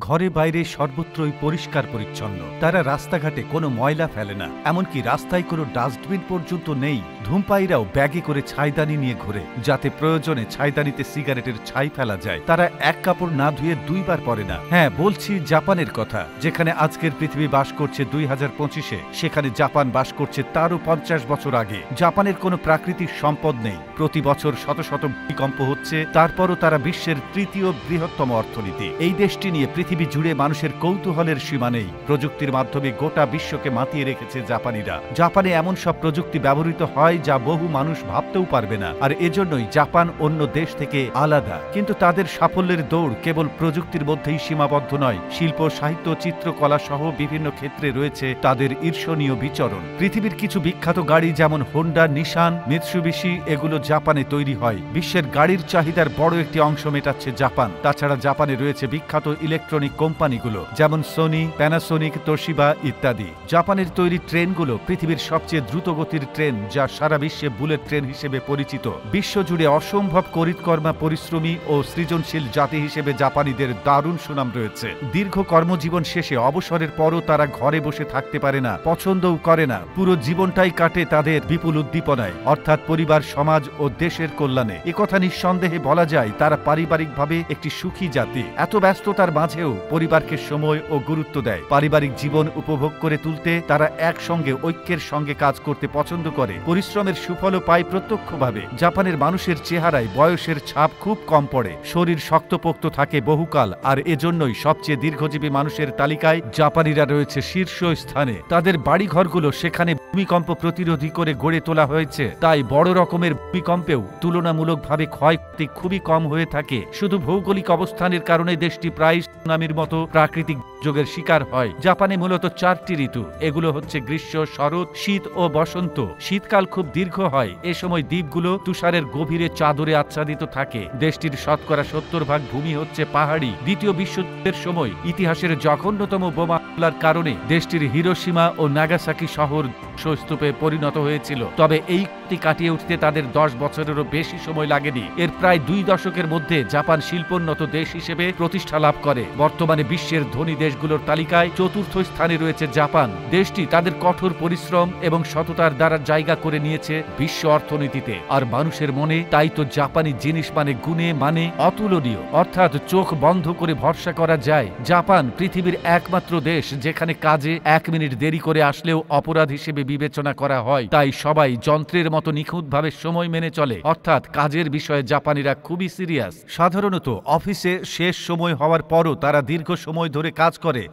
ঘরে বাইরে সর্বত্রই পরিষ্কার পরিচ্ছন্ন। তারা রাস্তাঘাটে কোনো ময়লা ফেলে না, এমনকি রাস্তায় কোনো ডাস্টবিন পর্যন্ত নেই। ধূমপায়ীরাও ব্যাগে করে ছাইদানি নিয়ে ঘোরে, যাতে প্রয়োজনে ছাইদানিতে সিগারেটের ছাই ফেলা যায়। তারা এক কাপড় না ধুয়ে দুইবার পরে না। হ্যাঁ, বলছি জাপানের কথা, যেখানে আজকের পৃথিবী বাস করছে 2025-এ, সেখানে জাপান বাস করছে তারও 50 বছর আগে। জাপানের কোনো প্রাকৃতিক সম্পদ নেই, প্রতি বছর শত শত ভূমিকম্প হচ্ছে, তারপরও তারা বিশ্বের তৃতীয় বৃহত্তম অর্থনীতি। এই দেশটি নিয়ে পৃথিবী জুড়ে মানুষের কৌতূহলের সীমা নেই। প্রযুক্তির মাধ্যমে গোটা বিশ্বকে মাতিয়ে রেখেছে জাপানিরা। জাপানে এমন সব প্রযুক্তি ব্যবহৃত হয় যা বহু মানুষ ভাবতেও পারবে না, আর এজন্যই জাপান অন্য দেশ থেকে আলাদা। কিন্তু তাদের সাফল্যের দৌড় কেবল প্রযুক্তির মধ্যেই সীমাবদ্ধ নয়। শিল্প, সাহিত্য, চিত্রকলা সহ বিভিন্ন ক্ষেত্রে রয়েছে তাদের ঈর্ষণীয় বিচরণ। পৃথিবীর কিছু বিখ্যাত গাড়ি যেমন হোন্ডা, নিশান, মিৎসুবিশি এগুলো জাপানে তৈরি হয়। বিশ্বের গাড়ির চাহিদার বড় একটি অংশ মেটাচ্ছে জাপান। তাছাড়া জাপানে রয়েছে বিখ্যাত ইলেকট্রনিক কোম্পানিগুলো যেমন সোনি, প্যানাসোনিক, তোশিবা ইত্যাদি। জাপানের তৈরি ট্রেনগুলো পৃথিবীর সবচেয়ে দ্রুতগতির ট্রেন, যা সারা বিশ্বে বুলেট ট্রেন হিসেবে পরিচিত। বিশ্বজুড়ে অসম্ভব করিতকর্মা, পরিশ্রমী ও সৃজনশীল জাতি হিসেবে জাপানিদের দারুণ সুনাম রয়েছে। দীর্ঘ কর্মজীবন শেষে অবসরের পরও তারা ঘরে বসে থাকতে পারে না, পছন্দও করে না। পুরো জীবনটাই কাটে তাদের বিপুল উদ্দীপনায়, অর্থাৎ পরিবার, সমাজ ও দেশের কল্যাণে। একথা নিঃসন্দেহে বলা যায় তারা পারিবারিকভাবে একটি সুখী জাতি। এত ব্যস্ততার মাঝেও পরিবারকে সময় ও গুরুত্ব দেয়। পারিবারিক জীবন উপভোগ করে তুলতে তারা একসঙ্গে ঐক্যের সঙ্গে কাজ করতে পছন্দ করে। পরিশ্রমের সুফলও পায় প্রত্যক্ষভাবে। জাপানের মানুষের চেহারায় বয়সের ছাপ খুব কম পড়ে, শরীর শক্তপোক্ত থাকে বহুকাল, আর এজন্যই সবচেয়ে দীর্ঘজীবী মানুষের তালিকায় জাপানিরা রয়েছে শীর্ষ স্থানে। তাদের বাড়িঘরগুলো সেখানে ভূমিকম্প প্রতিরোধী করে গড়ে তোলা হয়েছে, তাই বড় রকমের ভূমিকম্পেও তুলনামূলকভাবে ক্ষয়ক্ষতি খুবই কম হয়ে থাকে। শুধু ভৌগোলিক অবস্থানের কারণে দেশটি প্রায় সুনামির মতো প্রাকৃতিক দুর্যোগের শিকার হয়। জাপানে মূলত 4টি ঋতু, এগুলো হচ্ছে গ্রীষ্ম, শরৎ, শীত ও বসন্ত। শীতকাল খুব দীর্ঘ হয়, এ সময় দ্বীপগুলো তুষারের গভীরে চাদরে আচ্ছাদিত থাকে। দেশটির শতকরা 70% ভূমি হচ্ছে পাহাড়ি। দ্বিতীয় বিশ্বযুদ্ধের সময় ইতিহাসের জঘন্যতম বোমা হামলার কারণে দেশটির হিরোশিমা ও নাগাসাকি শহর ধ্বংসস্তূপে পরিণত হয়েছিল। তবে এই ক্ষতি কাটিয়ে উঠতে তাদের 10 বছরেরও বেশি সময় লাগেনি। এর প্রায় 2 দশকের মধ্যে জাপান শিল্পোন্নত দেশ হিসেবে প্রতিষ্ঠা লাভ করে। বর্তমানে বিশ্বের ধনী দেশগুলোর তালিকায় 4র্থ স্থানে রয়েছে জাপান। দেশটি তাদের কঠোর পরিশ্রম এবং সততার দ্বারা জায়গা করে নিয়েছে বিশ্ব অর্থনীতিতে, আর মানুষের মনে তাই তো জাপানি জিনিস মানে গুণে মানে অতুলনীয়, অর্থাৎ চোখ বন্ধ করে ভরসা করা যায়। জাপান পৃথিবীর একমাত্র দেশ যেখানে কাজে 1 মিনিট দেরি করে আসলেও অপরাধ হিসেবে বিবেচনা করা হয়। তাই সবাই যন্ত্রের মতো নিখুঁতভাবে সময় মেনে চলে, অর্থাৎ কাজের বিষয়ে জাপানিরা খুবই সিরিয়াস। সাধারণত অফিসে শেষ সময় হওয়ার পরও তারা দীর্ঘ সময় ধরে কাজ করে।